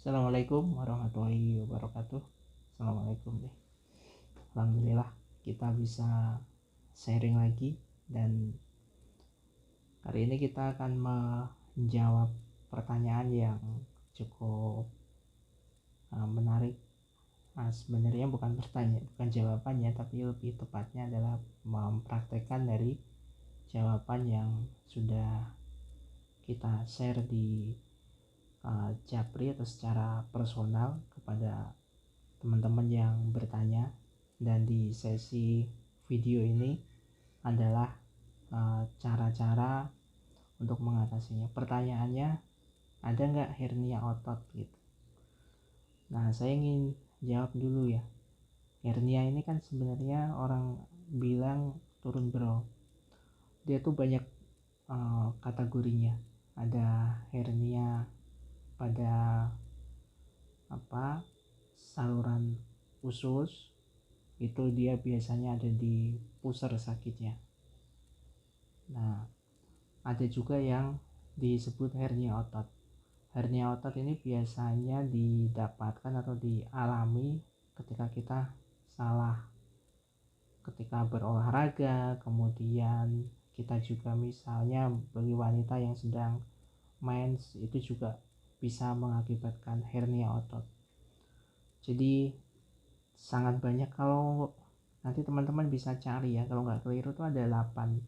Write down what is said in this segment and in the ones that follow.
Assalamualaikum warahmatullahi wabarakatuh. Assalamualaikum deh. Alhamdulillah kita bisa sharing lagi, dan hari ini kita akan menjawab pertanyaan yang cukup menarik. Sebenarnya bukan jawabannya, tapi lebih tepatnya adalah mempraktekkan dari jawaban yang sudah kita share di Japri atau secara personal kepada teman-teman yang bertanya. Dan di sesi video ini adalah cara-cara untuk mengatasinya. Pertanyaannya, ada nggak hernia otot gitu? Nah, saya ingin jawab dulu ya. Hernia ini kan sebenarnya orang bilang turun bro. Dia tuh banyak kategorinya. Ada hernia pada saluran usus, itu dia biasanya ada di pusar sakitnya. Nah, ada juga yang disebut hernia otot. Hernia otot ini biasanya didapatkan atau dialami ketika kita salah ketika berolahraga. Kemudian kita juga misalnya bagi wanita yang sedang mens, itu juga bisa mengakibatkan hernia otot. Jadi sangat banyak. Kalau nanti teman-teman bisa cari ya, kalau nggak keliru tuh ada 8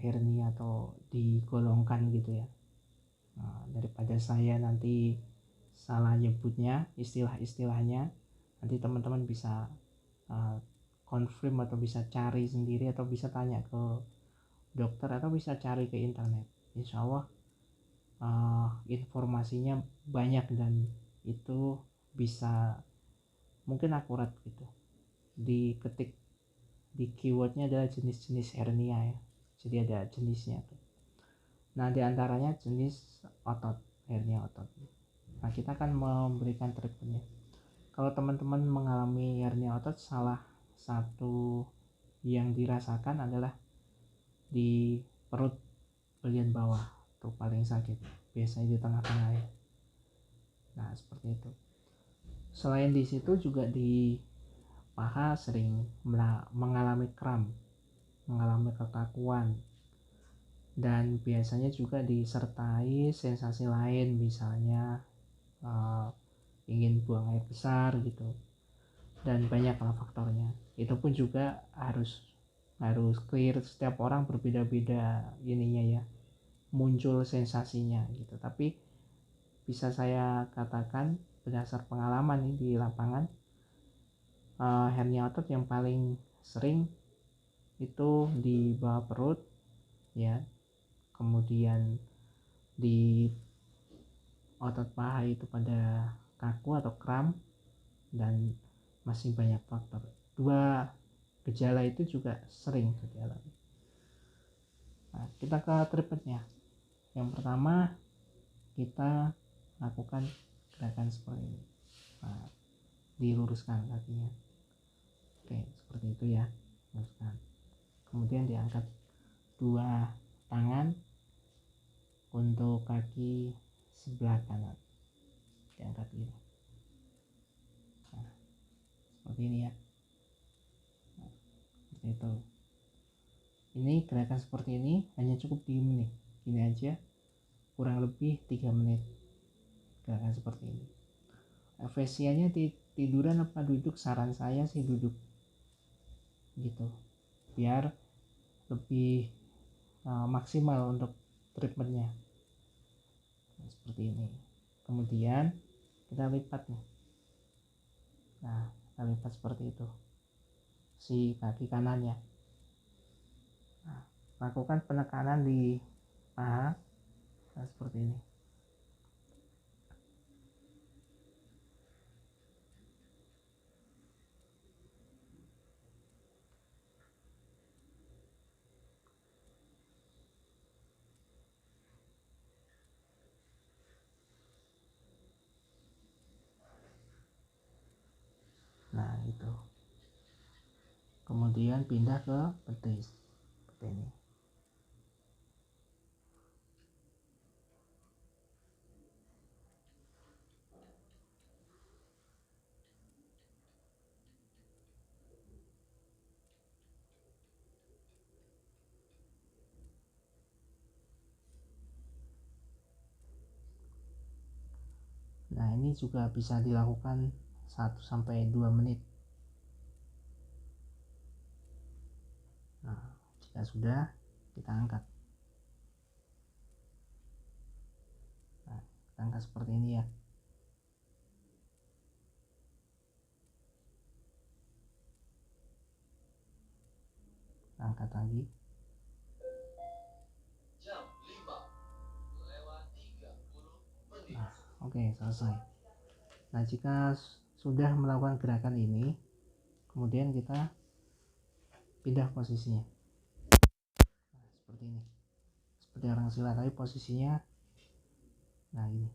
hernia atau digolongkan gitu ya. Nah, daripada saya nanti salah nyebutnya istilah-istilahnya, nanti teman-teman bisa confirm atau bisa cari sendiri, atau bisa tanya ke dokter, atau bisa cari ke internet. Insya Allah informasinya banyak, dan itu bisa mungkin akurat gitu. Diketik di keywordnya adalah jenis-jenis hernia ya, jadi ada jenisnya tuh. Nah, diantaranya jenis otot, hernia otot. Nah, kita akan memberikan treatmentnya. Kalau teman-teman mengalami hernia otot, salah satu yang dirasakan adalah di perut bagian bawah, tuh paling sakit, biasanya di tengah-tengah ya. Nah, seperti itu. Selain di situ juga di paha sering mengalami kram, mengalami kekakuan, dan biasanya juga disertai sensasi lain, misalnya ingin buang air besar gitu, dan banyaklah faktornya. Itu pun juga harus clear, setiap orang berbeda-beda ininya ya, muncul sensasinya gitu. Tapi bisa saya katakan berdasar pengalaman nih di lapangan, hernia otot yang paling sering itu di bawah perut ya, kemudian di otot paha itu pada kaku atau kram, dan masih banyak faktor. Dua gejala itu juga sering terjadi. Nah, kita ke treatmentnya. Yang pertama, kita lakukan gerakan seperti ini. Nah, diluruskan kakinya. Oke, seperti itu ya. Luruskan. Kemudian diangkat dua tangan untuk kaki sebelah kanan. Diangkat ini. Nah, seperti ini ya. Nah, seperti itu. Ini gerakan seperti ini hanya cukup diem nih. Gini aja. Kurang lebih 3 menit. Gerakan seperti ini. Efisiennya tiduran apa duduk? Saran saya sih duduk gitu, biar lebih maksimal untuk treatmentnya. Nah, seperti ini. Kemudian kita lipat nih. Nah, kita lipat seperti itu si kaki kanannya. Nah, lakukan penekanan di paha. Nah, seperti ini. Nah, itu. Kemudian pindah ke betis seperti ini. Nah, ini juga bisa dilakukan 1-2 menit. Nah, jika sudah, kita angkat. Nah, kita angkat seperti ini ya. Angkat lagi. Nah, oke, selesai. Nah, jika sudah melakukan gerakan ini, kemudian kita pindah posisinya. Nah, seperti ini. Seperti orang silat, tapi posisinya nah ini.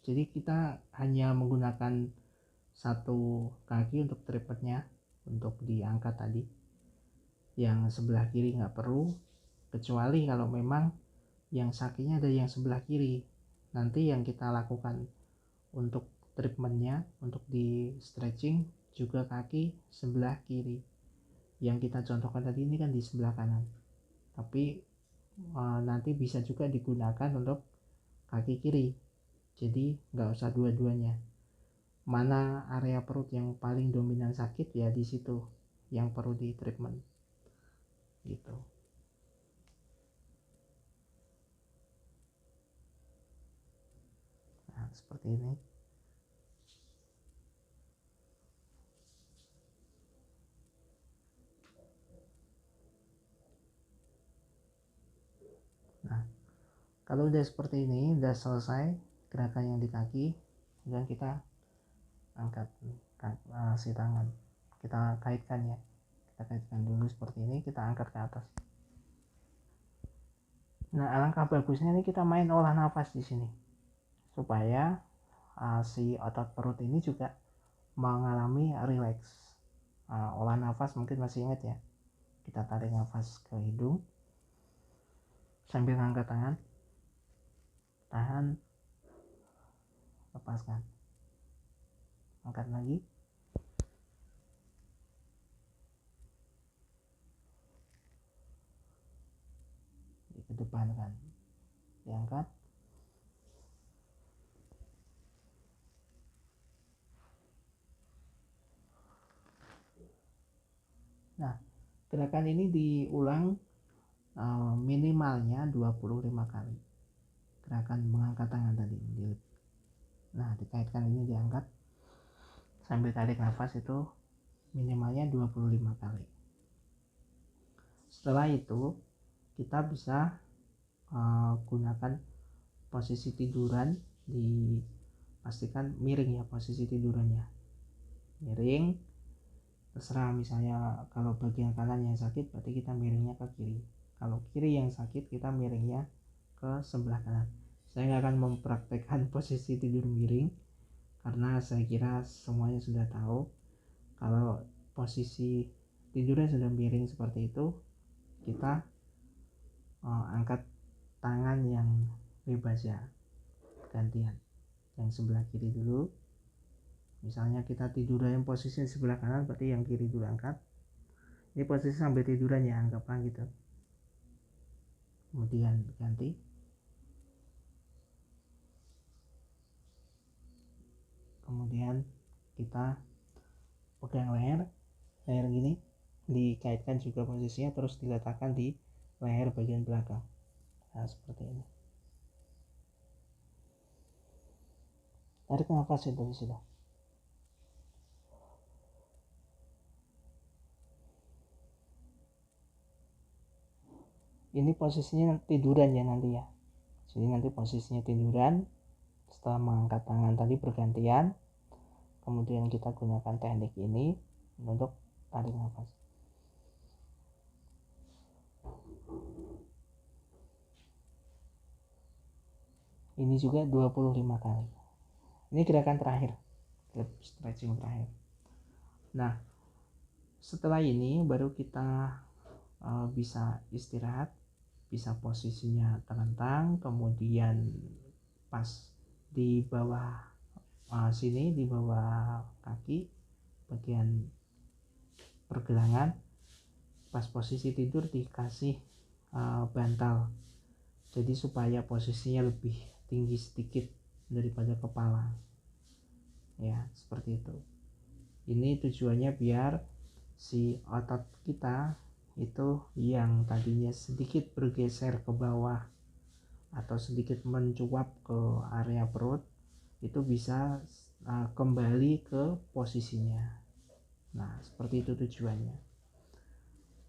Jadi kita hanya menggunakan satu kaki untuk tripodnya, untuk diangkat tadi. Yang sebelah kiri nggak perlu, kecuali kalau memang yang sakinya ada yang sebelah kiri. Nanti yang kita lakukan untuk treatmentnya, untuk di stretching juga kaki sebelah kiri. Yang kita contohkan tadi ini kan di sebelah kanan, tapi nanti bisa juga digunakan untuk kaki kiri. Jadi nggak usah dua-duanya. Mana area perut yang paling dominan sakit, ya di situ yang perlu di treatment gitu. Nah, seperti ini. Nah, kalau udah seperti ini, udah selesai gerakan yang di kaki, dan kita angkat si tangan, kita kaitkan ya, kita kaitkan dulu seperti ini, kita angkat ke atas. Nah, alangkah bagusnya ini kita main olah nafas di sini, supaya si otot perut ini juga mengalami rileks. Olah nafas mungkin masih ingat ya, kita tarik nafas ke hidung sambil angkat tangan, tahan, lepaskan, angkat lagi, dikedepankan, diangkat, nah gerakan ini diulang minimalnya 25 kali. Gerakan mengangkat tangan tadi, nah dikaitkan ini, diangkat sambil tarik nafas, itu minimalnya 25 kali. Setelah itu kita bisa gunakan posisi tiduran, dipastikan miring ya, posisi tidurannya miring. Terserah, misalnya kalau bagian kanan yang sakit berarti kita miringnya ke kiri, kalau kiri yang sakit kita miringnya ke sebelah kanan. Saya nggak akan mempraktekkan posisi tidur miring karena saya kira semuanya sudah tahu. Kalau posisi tidurnya sudah miring seperti itu, kita angkat tangan yang bebas ya, gantian. Yang sebelah kiri dulu, misalnya kita tiduran yang posisi sebelah kanan, berarti yang kiri dulu angkat. Ini posisi sambil tiduran ya, anggaplah gitu. Kemudian ganti, kemudian kita pegang leher gini, dikaitkan juga posisinya, terus diletakkan di leher bagian belakang. Nah, seperti ini. Tarik nafas itu sudah. Ini posisinya tiduran ya nanti ya. Jadi nanti posisinya tiduran, setelah mengangkat tangan tadi bergantian, kemudian kita gunakan teknik ini untuk tarik nafas. Ini juga 25 kali. Ini gerakan terakhir, stretching terakhir. Nah, setelah ini baru kita bisa istirahat, bisa posisinya terlentang, kemudian pas di bawah sini, di bawah kaki bagian pergelangan, pas posisi tidur dikasih bantal. jadi supaya posisinya lebih tinggi sedikit daripada kepala ya, seperti itu. Ini tujuannya biar si otot kita itu yang tadinya sedikit bergeser ke bawah atau sedikit mencuap ke area perut itu bisa kembali ke posisinya. Nah, seperti itu tujuannya.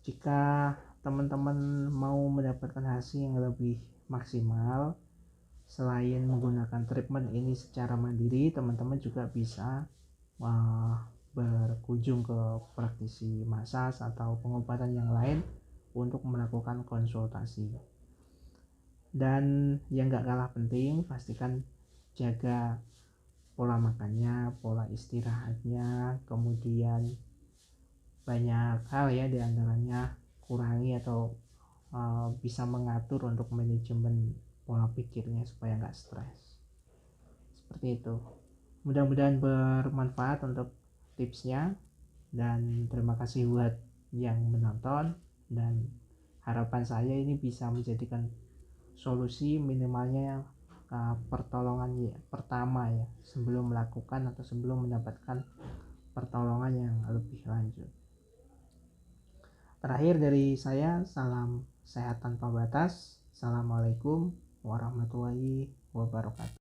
Jika teman-teman mau mendapatkan hasil yang lebih maksimal, selain menggunakan treatment ini secara mandiri, teman-teman juga bisa berkunjung ke praktisi massage atau pengobatan yang lain untuk melakukan konsultasi. Dan yang gak kalah penting, pastikan jaga pola makannya, pola istirahatnya, kemudian banyak hal ya, diantaranya kurangi atau bisa mengatur untuk manajemen pola pikirnya supaya nggak stres. Seperti itu. Mudah-mudahan bermanfaat untuk tipsnya, dan terima kasih buat yang menonton, dan harapan saya ini bisa menjadikan solusi minimalnya pertolongan ya, pertama ya, sebelum melakukan atau sebelum mendapatkan pertolongan yang lebih lanjut. Terakhir dari saya, salam sehat tanpa batas. Assalamualaikum warahmatullahi wabarakatuh.